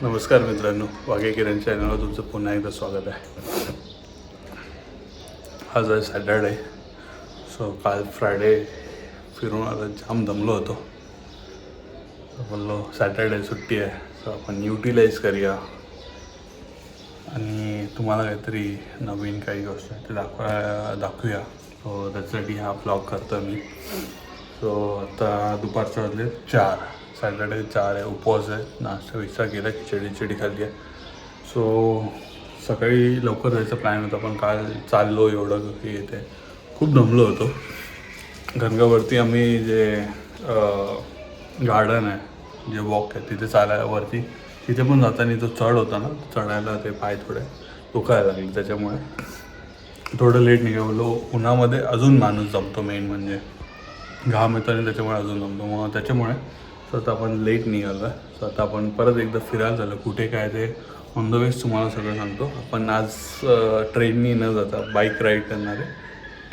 नमस्कार मित्रांनो, वाघे किरण चॅनलवर तुमचं पुन्हा एकदा स्वागत आहे. आज आहे सॅटर्डे. सो काल फ्रायडे फिरून आता जाम दमलो होतो. बोललो सॅटर्डे सुट्टी आहे, सो आपण युटिलाइज करूया आणि तुम्हाला काहीतरी नवीन काही गोष्ट आहे ते दाखवूया. सो त्याच्यासाठी हा ब्लॉग करतो मी. सो आता दुपारच्या वाजले 4. सॅटर्डे 4 आहे, उपवास आहे. नाश्ता विस्ता केला, खिचडी खाल्ली आहे. सो सकाळी लवकर जायचा प्लॅन होता, पण काल चाललो एवढं हे येते, खूप दमलो होतो. गंगावरती आम्ही जे गार्डन आहे, जे वॉक आहे, तिथे चालायला वरती, तिथे पण जाताना तो चढ होता ना, चढायला ते पाय थोडे दुखायला लागले. त्याच्यामुळे थोडं लेट निघालो. उन्हामध्ये अजून माणूस जमतो, मेन म्हणजे घाम येतो आणि त्याच्यामुळे अजून जमतो. मग त्याच्यामुळे स्वतः आपण लेट निघालो आहे. स्वतः आपण परत एकदा फिरायला झालं, कुठे काय ते ऑन द वेज तुम्हाला सगळं सांगतो. आपण आज ट्रेननी न जाता बाईक राईड करणार आहे,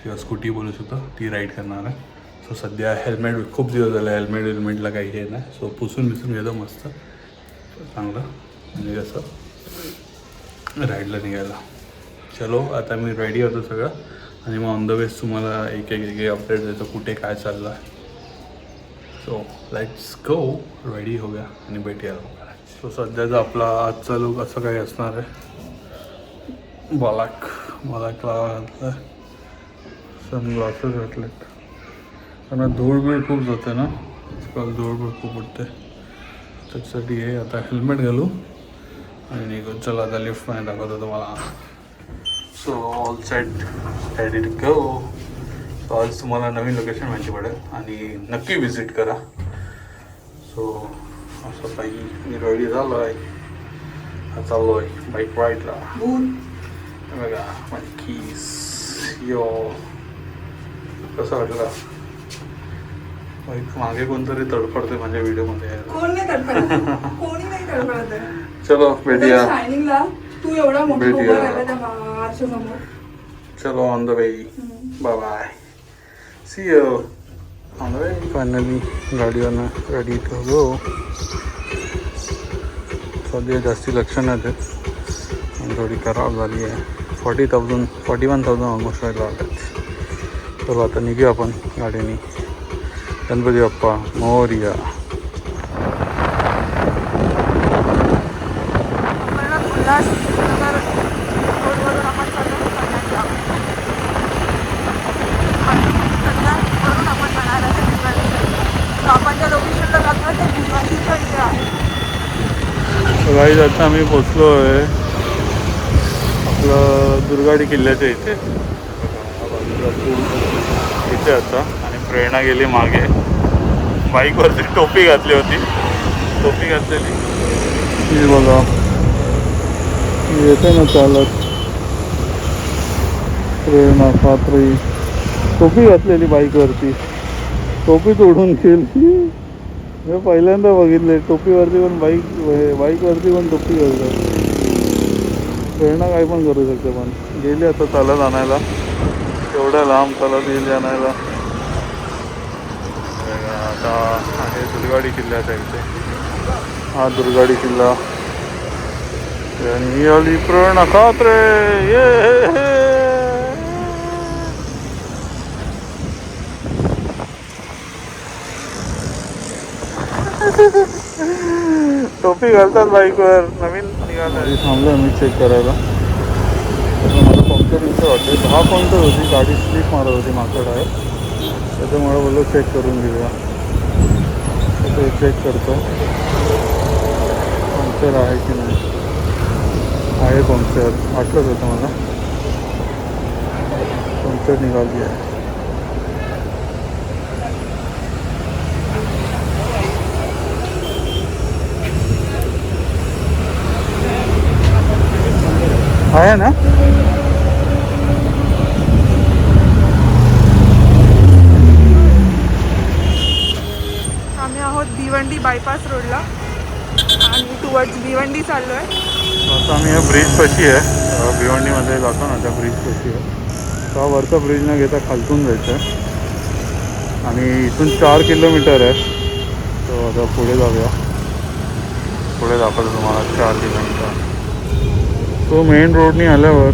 किंवा स्कूटी बोलू शकतो, ती राईड करणार आहे. सो सध्या हेल्मेट खूप दिवस झाले, हेल्मेटला काही हे नाही. सो पुसून घेतो मस्त चांगलं, म्हणजे कसं राईडला निघायला. चलो आता मी रेडी होतो सगळं, आणि मग ऑन द वेज तुम्हाला एक अपडेट देतो कुठे काय चाललं आहे. सो लेट्स गो, रेडी होऊया आणि भेटूया. सो सध्याचा आपला आजचा लुक असं काही असणार आहे. बलाकला सनग्लासेस घातलेत, कारण धूळ खूप जाते ना आजकाल, धूळ खूप उडते. त्याच्यासाठी हे आता हेल्मेट घालू आणि निघू. चला आता लिफ्टमध्ये दाखवतो तुम्हाला. So all set, ready to go. So आज तुम्हाला नवीन लोकेशन माहिती पडेल आणि नक्की विजिट करा. सो असं काही मी रेडी झालो आहे, चाललो आहे बाईक राईडला. बघा माझी कीस. यो कसं वाटलं? बाईक मागे कोणतरी तडफडते माझ्या व्हिडिओमध्ये. कोण नाही तडफडत, कोणी नाही तडफडत. चलो भेटूया. शायनिंगला तू एवढा मोठा उभा राहिला त्या आरशा समोर. चलो on the way, bye bye, see you on the way. Finally गाडीवरनं रेडी टू गो. सध्या जास्ती लक्षण आहेत, थोडी खराब झाली आहे. 41,000 ऑलमोस्ट राहिला वाटत. चलो आता निघूया आपण गाडीने. गणपती बाप्पा मोरया. सकाळी आता आम्ही पोचलो आहे आपलं दुर्गाडी किल्ल्याच्या इथे. इथे आता, आणि प्रेरणा गेली मागे. बाईकवरती टोपी घातली होती, टोपी घातलेली ही बघा, येते ना चालत. प्रेरणा खात्री टोपी घातलेली बाईकवरती, टोपीच उडून गेली. मी पहिल्यांदा बघितले टोपीवरती पण बाईकवरती पण टोपी घालतात. प्रेरणा काय पण करू शकते. पण गेली आता चालत आणायला, एवढ्या लांब चालत गेली आणायला. आता आहे दुर्गाडी किल्ल्याच्या इथे. हा दुर्गाडी किल्ला, आणि आली प्रेरणा खात्रे. ये टोपी घालतात बाईकवर, नवीन निघालं. थांबलं मी चेक करायला, मला पंक्चर इथं वाटते. 10 पंक्चर होती, गाडी स्लिप मारत होती मागच्या टायर, त्याच्यामुळे बोललो चेक करून घेऊया. ते चेक करतो पंक्चर आहे की नाही. आहे पंक्चर, वाटलंच होतं मला. पंक्चर निघाली आहे. आहे ना. आम्ही आहोत भिवंडी बायपास रोडला आणि टुवर्ड्स भिवंडी चाललो आहे. आता आम्ही या ब्रिजपाशी आहे, भिवंडीमध्ये जातो ना, त्या ब्रिजपाशी आहे. हा वरचा ब्रिज न घेता खालतून जायचं आहे, आणि इथून 4 किलोमीटर आहे. तर आता पुढे जाऊया. पुढे दाखवतो तुम्हाला 4 ठिकाणचा. तो मेन रोडनी आल्यावर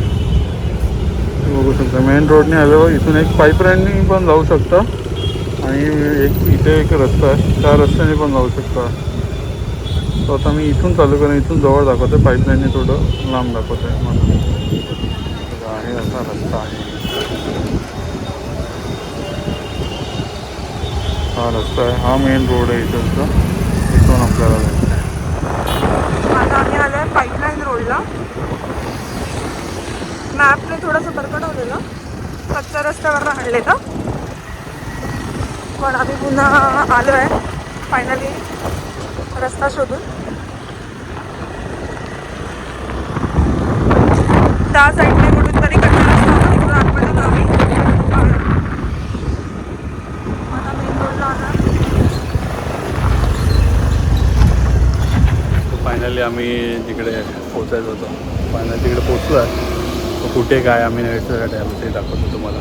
बघू शकता, मेन रोडने आल्यावर इथून एक पाईपलाईननी पण जाऊ शकता आणि इथे एक रस्ता आहे, त्या रस्त्याने पण जाऊ शकता. तर आता मी इथून चालू करेन, इथून जवळ दाखवतो आहे, पाईपलाईनने थोडं लांब दाखवतो आहे मला. आहे असा रस्ता आहे, हा रस्ता आहे, हा मेन रोड आहे इथूनचा. इथून आपल्याला जायचं आहे. आता आम्ही आलो आहे पाईपलाईन रोडला. मॅपने थोडंसं बरकटवलेलं, कच्च्या रस्त्यावर आणलेलं, पण आम्ही पुन्हा आलो आहे फायनली रस्ता शोधून. त्या साईडने कुठून तरी कच्चा रस्ता होता, तिकडून आतमध्ये आम्ही आता मेन रोडला आला. फायनली आम्ही तिकडे पोचायचं होतो, फायनली तिकडे पोचलो आहे. कुठे काय आम्ही नेटसाठी आलो ते दाखवतो तुम्हाला.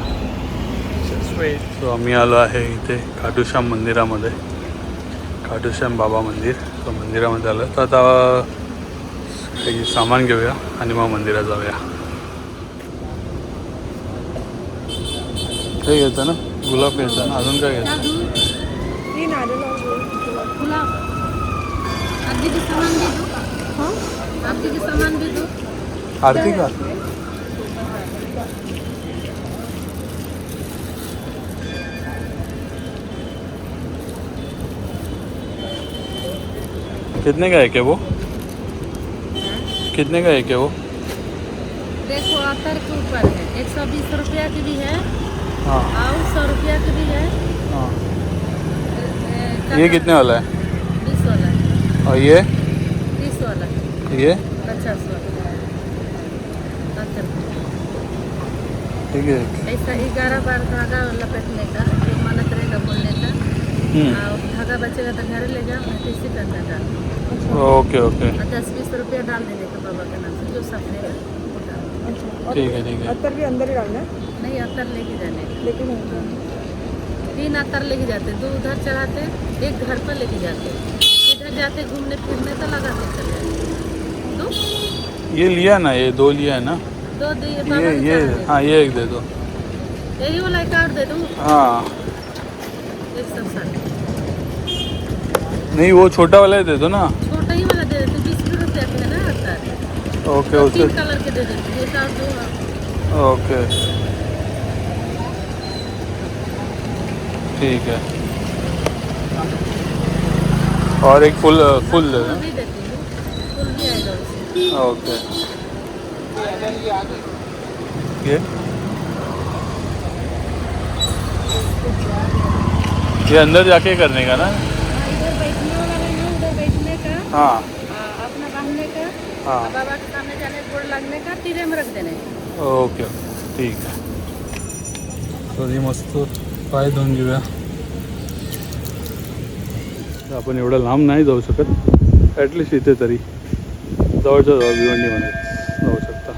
सो आम्ही आलो आहे इथे खाटूश्याम मंदिरामध्ये, खाटूश्याम बाबा मंदिर. तो मंदिरामध्ये आलो तर आता काही सामान घेऊया आणि मग मंदिरात जाऊया. काही घ्यायचं ना, गुलाब घ्यायचा ना, अजून काय घ्यायचं? आरती का? कितने का है क्या वो? कितने का है क्या वो? देखो अतर के ऊपर है, 120 रुपया की भी है हाँ और 100 रुपया की भी है। हाँ. ये कितने वाला है? 20 वाला, और ये 30 वाला, ये 50 वाला अतर। ठीक है. ऐसा 11 बार धागा लपेटने का, जो मानत रहेगा बोलने का, और धागा बचेगा तो घर ले जाओ, नहीं तो इसी पे अंदर डाल। ओके ओके, और 10-20 रुपया डाल देने का बाबा के नाम से, जो सपनेगा वो डाल। ठीक है ठीक है. अत्तर भी अंदर ही डालना है, नहीं अतर लेके जाने का। लेकिन 3 अतर लेके जाते, 2 उधर चढ़ाते, 1 घर पर लेके जाते, इधर जाते घूमने फिरने तो लगाते चले। 2 ये लिया ना, ये 2 लिया है ना. 2 दिए बाबा के ये चढ़ा हाँ ये एक दे दो. दे। यही वाला कार्ड दे दूँ, हाँ 160। नहीं वो छोटा वाला ही दे दो ना. छोटा ही वाला दे देते, 20 रुपया के ना अतर। ओके और उससे 3 कलर के दे देते, एक और 2। ओके ठीक है. और एक फुल फुल दे फूल दो. भी देती हूँ, फूल भी आएगा उससे। ओके. ये अंदर जाके करने का ना. इधर बैठने वाला है, उधर बैठने का, हाँ अपना बांधने का, हाँ बाबा के सामने जाने गोड़ लगने का, तीरे में रख देने का। ओके ठीक आहे. तर मस्त पाय धुवून घेऊया. आपण एवढं लांब नाही जाऊ शकत, ॲटलिस्ट इथे तरी जवळच्या जवळ भिवंडीमध्ये जाऊ शकता.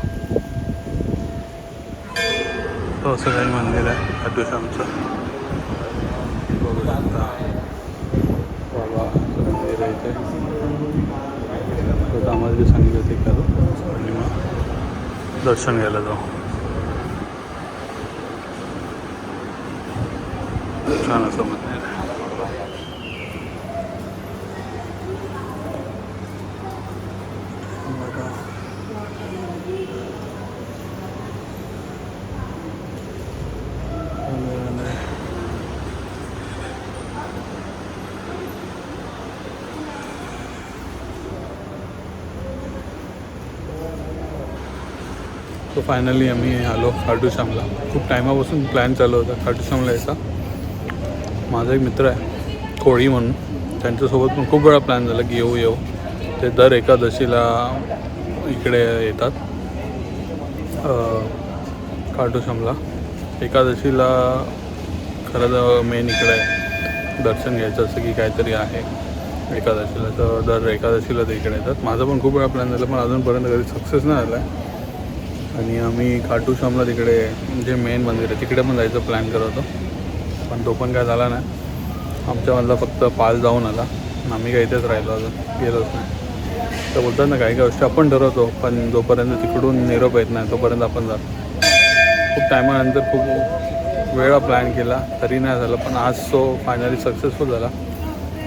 तो असं काही मंदिर आहे खाटूश्यामचं, बघू शकता. बाबाचं मंदिर आहे इथे. तर आम्हाला जे सांगितलं ते करू आणि मग दर्शन घ्यायला जाऊ. छान असं मंदिर आहे. तो फायनली आम्ही आलो खाटूश्यामला. खूप टायमापासून प्लॅन चालू होता खाटूश्यामला यायचा. माझा एक मित्र आहे कोळी म्हणून, त्यांच्यासोबत पण खूप वेळा प्लॅन झाला की येऊ. ते दर एकादशीला इकडे येतात खाटूश्यामला. एकादशीला खरं तर मेन इकडे दर्शन घ्यायचं असं की काहीतरी आहे एकादशीला, तर दर एकादशीला ते इकडे येतात. माझा पण खूप वेळा प्लॅन झाला, पण अजूनपर्यंत कधी सक्सेस नाही झाला आहे. आणि आम्ही खाटूश्यामला तिकडे जे मेन मंदिर आहे तिकडे पण जायचं प्लॅन करत होतो, पण तो पण काय झाला नाही. आमच्यामधला फक्त पाल जाऊन आला, आम्ही काय इथेच राहिलो, अजून गेलोच नाही. तर बोलतात ना काही गोष्टी आपण ठरवतो, पण जोपर्यंत तिकडून निरोप येत नाही तोपर्यंत आपण जातो. खूप टायमानंतर खूप वेळा प्लॅन केला तरी नाही झालं, पण आज तो फायनली सक्सेसफुल झाला.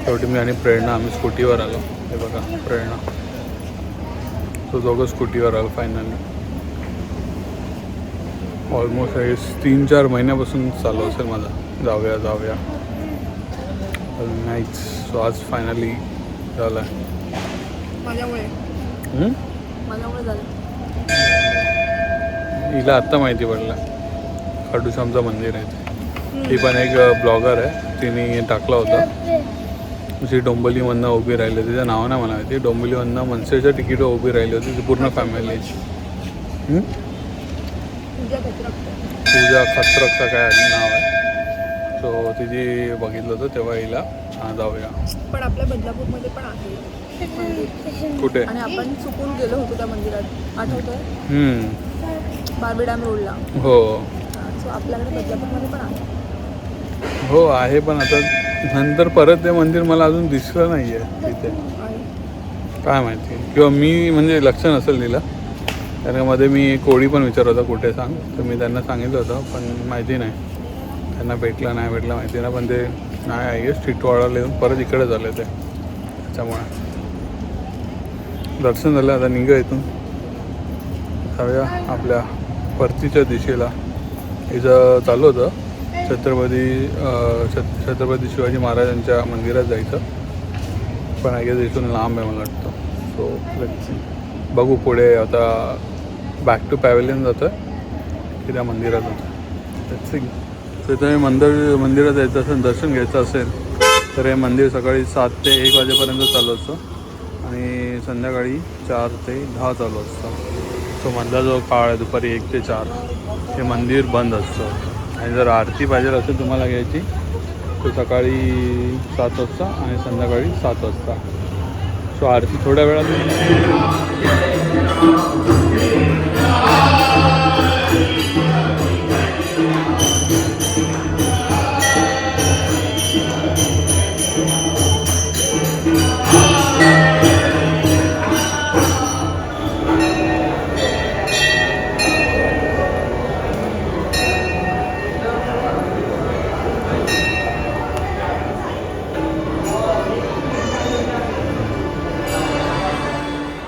शेवटी मी आणि प्रेरणा आम्ही स्कूटीवर आलो. हे बघा प्रेरणा, तो दोघं स्कूटीवर आलो फायनली. ऑलमोस्ट हे 3-4 महिन्यापासून चालू असेल माझा जाऊया जाऊया नाहीच. सो आज फायनली झालं आहे. माझ्यामुळे झालं. हिला आत्ता माहिती पडलं खाटूश्यामचं मंदिर आहे ते. ती पण एक ब्लॉगर आहे, तिने टाकला होता. जी डोंबिवलीमधनं उभी राहिली, तिचं नाव नाही मला माहिती. डोंबिवलीमधनं मनसेच्या तिकीटवर उभी राहिली होती ती पूर्ण फॅमिलीची. पूजा खत्रकचं काय नाव आहे. सो तिची बघितलं होतं तेव्हा हिला जाऊया. पण आपल्या बदलापूरमध्ये पण आहे कुठे? आणि आपण चुकून गेलो होतो त्या मंदिरात, आठवतंय? बार्बी डॅम रोडला. हो सो आपल्याकडे बदलापूरमध्ये पण आहे. हो आहे, पण आता नंतर परत ते मंदिर मला अजून दिसलं नाही आहे तिथे. काय माहिती, किंवा मी म्हणजे लक्ष नसेल दिलं. कारण मध्ये मी कोळी पण विचारत होता कुठे सांग, तर मी त्यांना सांगितलं होतं पण माहिती नाही. त्यांना भेटलं नाही माहिती ना, पण ते नाही आहे स्ट्रीटवाडाला येऊन परत इकडे झालं ते. त्याच्यामुळे दर्शन झालं. आता निघा इथून जाऊया आपल्या परतीच्या दिशेला. इथं चालू होतं छत्रपती शिवाजी महाराजांच्या मंदिरात जायचं, पण आय गेस इथून लांब आहे मला वाटतं. सो बघू पुढे. आता बॅक टू पॅव्हिलियन जातं की त्या मंदिरात होतं. तिथं मंदिरात जायचं असेल, दर्शन घ्यायचं असेल तर हे मंदिर सकाळी 7 ते 1 वाजेपर्यंत चालू असतं आणि संध्याकाळी 4 ते 10 चालू असतं. सो मधला जो काळ आहे दुपारी 1 ते 4 हे मंदिर बंद असतं. आणि जर आरती पाहिजे असेल तुम्हाला घ्यायची तर सकाळी 7 वाजता आणि संध्याकाळी 7 वाजता. सो आरती थोड्या वेळात.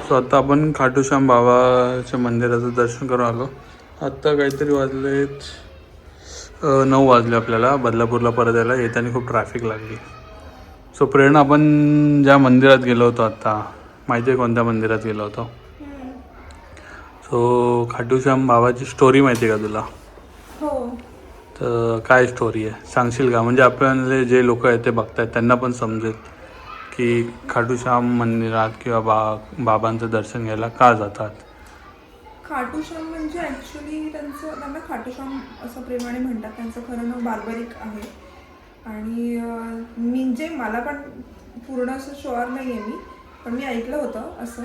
सो आता आपण खाटूश्याम बाबाच्या मंदिराचं दर्शन करून आलो. आत्ता काहीतरी वाजलेत 9 वाजले आपल्याला बदलापूरला परत यायला. येताना खूप ट्रॅफिक लागली. सो प्रेरणा, आपण ज्या मंदिरात गेलो होतो आत्ता, माहिती आहे कोणत्या मंदिरात गेलो होतो? सो खाटूश्याम बाबाची स्टोरी माहिती आहे का तुला? हो. तर काय स्टोरी आहे सांगशील का? म्हणजे आपल्याला जे लोक आहेत ते बघतायत त्यांना पण समजेल की खाटूश्याम मंदिरात किंवा बाबांचं दर्शन घ्यायला का जातात. खाटूश्याम म्हणजे ॲक्च्युली त्यांना खाटूश्याम असं प्रेमाने म्हणतात. त्यांचं खरं नाव बार्बरिक आहे. आणि म्हणजे मला पण पूर्ण असं शुअर नाही आहे मी, पण मी ऐकलं होतं असं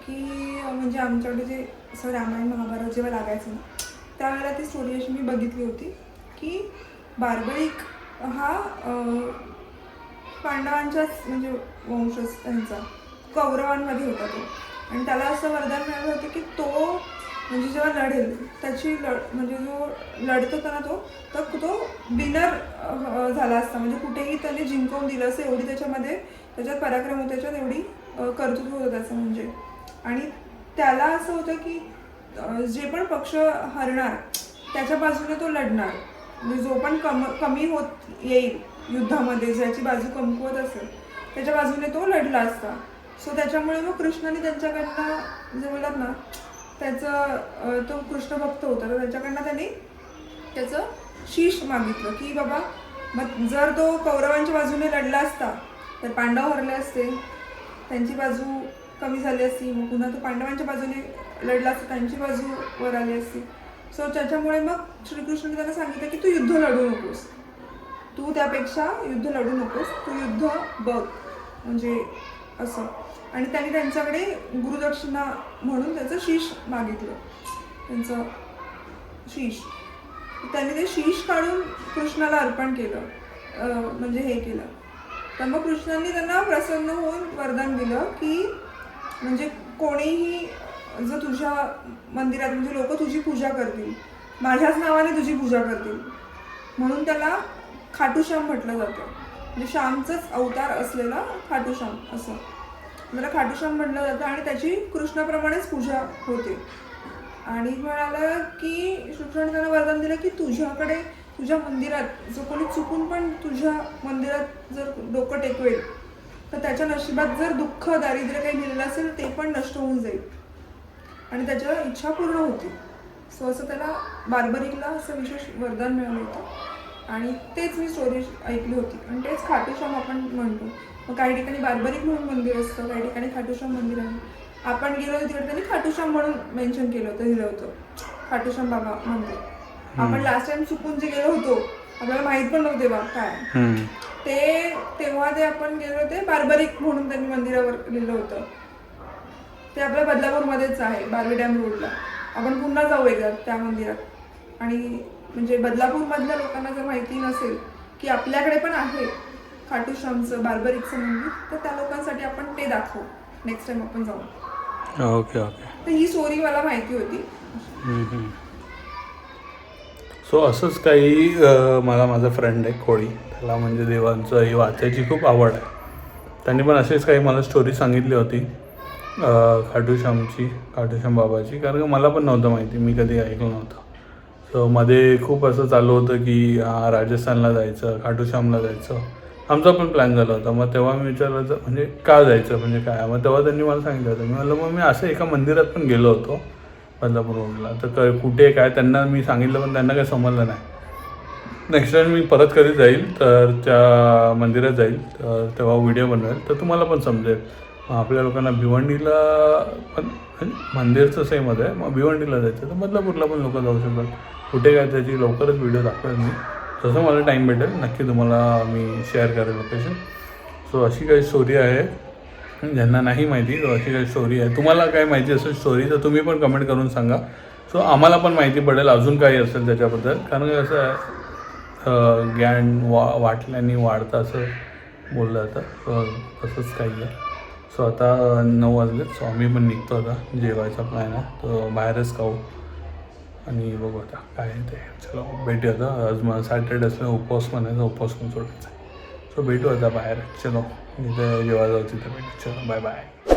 की म्हणजे आमच्याकडे जे असं रामायण महाभारत जेव्हा लागायचं ना त्यावेळेला ती स्टोरी अशी मी बघितली होती की बार्बरिक हा पांडवांच्याच म्हणजे वंशज त्यांचा कौरवांमध्ये होता तो. आणि त्याला असं वरदान मिळालं होतं की तो म्हणजे जेव्हा लढेल त्याची म्हणजे जो लढत होता ना तो विनर झाला असता. म्हणजे कुठेही त्याने जिंकवून दिलं असं एवढी त्याच्यात पराक्रम होतं, त्याच्यात एवढी कर्तृत्व होतं त्याचं म्हणजे. आणि त्याला असं होतं की जे पण पक्ष हरणार त्याच्या बाजूने तो लढणार. म्हणजे जो पण कमी होत येईल युद्धामध्ये, ज्याची बाजू कमकुवत असेल त्याच्या बाजूने तो लढला असता. सो त्याच्यामुळे मग कृष्णाने त्यांच्याकडनं जे बोलतात ना त्याचं तो कृष्ण भक्त होता, तर त्याच्याकडनं त्यांनी त्याचं शीश मागितलं की बाबा मग जर तो कौरवांच्या बाजूने लढला असता तर पांडव हरले असते, त्यांची बाजू कमी झाली असती. मग पुन्हा तो पांडवांच्या बाजूने लढला असता, त्यांची बाजू वर आली असती. सो त्याच्यामुळे मग श्रीकृष्णाने त्यांना सांगितलं की तू युद्ध लढू नकोस, तू त्यापेक्षा युद्ध लढू नकोस, तू युद्ध बघ म्हणजे असं. आणि त्यांनी त्यांच्याकडे गुरुदक्षिणा म्हणून त्याचं शीश मागितलं, त्यांचं शीश. त्यांनी ते शीश काढून कृष्णाला अर्पण केलं, म्हणजे हे केलं. तर मग कृष्णांनी त्यांना प्रसन्न होऊन वरदान दिलं की म्हणजे कोणीही जर तुझ्या मंदिरात म्हणजे लोक तुझी पूजा करतील, माझ्याच नावाने तुझी पूजा करतील, म्हणून त्याला खाटूश्याम म्हटलं जातं. म्हणजे श्यामचंच अवतार असलेला खाटूश्याम असं त्याला खाटूश्याम म्हटलं जातं. आणि त्याची कृष्णाप्रमाणेच पूजा होते. आणि म्हणालं की श्रीकृष्णाने त्यांना वरदान दिलं की तुझ्याकडे तुझ्या मंदिरात जो कोणी चुकून पण तुझ्या मंदिरात जर डोकं टेकवेल तर त्याच्या नशिबात जर दुःख दारिद्र्य काही लिहिलेलं असेल ते पण नष्ट होऊन जाईल आणि त्याच्या इच्छा पूर्ण होतील. सो असं त्याला बार्बरिकला असं विशेष वरदान मिळालं होतं. आणि तेच मी स्टोरी ऐकली होती आणि तेच खाटूश्याम आपण म्हणतो. मग काही ठिकाणी बार्बरिक म्हणून मंदिर असतं, काही ठिकाणी खाटूश्याम मंदिर आहे. आपण गेलो तिकडे त्यांनी खाटूश्याम म्हणून मेन्शन केलं होतं, लिहिलं होतं खाटूश्याम बाबा मंदिर. आपण लास्ट टाइम चुकून जे गेलो होतो आपल्याला माहित पण नव्हते बा काय तेव्हा ते आपण गेलो होते बार्बरिक म्हणून त्यांनी मंदिरावर लिहिलं होतं. ते आपल्या बदलापूरमध्येच आहे, बारवी डॅम रोडला. आपण पुन्हा जाऊ एकदा त्या मंदिरात. आणि म्हणजे बदलापूरमधल्या लोकांना जर माहिती नसेल की आपल्याकडे पण आहे खाटूश्यामचं बार्बरिकचं मंदिर तर त्या लोकांसाठी आपण ते दाखवू नेक्स्ट टाइम आपण जाऊ. Okay okay. तर ही स्टोरी मला माहिती होती. सो असंच काही मला माझा फ्रेंड आहे कोळी, त्याला म्हणजे देवांचं ही वाचायची खूप आवड आहे. त्यांनी पण अशीच काही मला स्टोरी सांगितली होती खाटूश्याम बाबाची, कारण का मला पण नव्हतं माहिती, मी कधी ऐकलं नव्हतं. सो मध्ये खूप असं चालू होतं की राजस्थानला जायचं, खाटूश्यामला जायचं, आमचा पण प्लॅन झाला होता. मग तेव्हा मी विचारलं तर म्हणजे का जायचं म्हणजे काय. मग तेव्हा त्यांनी मला सांगितलं होतं. मी म्हणलं मग मी असं एका मंदिरात पण गेलो होतो बदलापूर रोडला, तर कुठे काय त्यांना मी सांगितलं पण त्यांना काही समजलं नाही. नेक्स्ट टाइम मी परत कधी जाईल तर त्या मंदिरात जाईल तर तेव्हा व्हिडिओ बनवेल तर तुम्हाला पण समजेल. आपल्या लोकांना भिवंडीला पण मंदिरचं सेमच आहे, मग भिवंडीला जायचं तर बदलापूरला पण लोक जाऊ शकतात. कुठे काय त्याची लवकरच व्हिडिओ दाखवेल मी, जसं मला टाईम भेटेल नक्की तुम्हाला मी शेअर करेल लोकेशन. सो अशी काही स्टोरी आहे, ज्यांना नाही माहिती तर अशी काही स्टोरी आहे. तुम्हाला काय माहिती असेल स्टोरी तर तुम्ही पण कमेंट करून सांगा. सो आम्हाला पण माहिती पडेल अजून काही असेल त्याच्याबद्दल, कारण कसं आहे ज्ञान वाटल्याने वाढतं असं बोललं जातं. तसंच काही आहे. सो आता 9 वाजले. सो आम्ही पण निघतो आता, जेवायचा प्लॅन आहे तर बाहेरच खाऊ आणि बघू आता काय आहे ते. चलो भेटू आता. आज मला सॅटर्डे असल्यामुळे उपवास पण आहे, उपवास पण सोडायचा आहे. सो भेटू आता बाहेर. चलो जिथे जेव्हा जाऊ तिथे भेटू. चलो बाय बाय.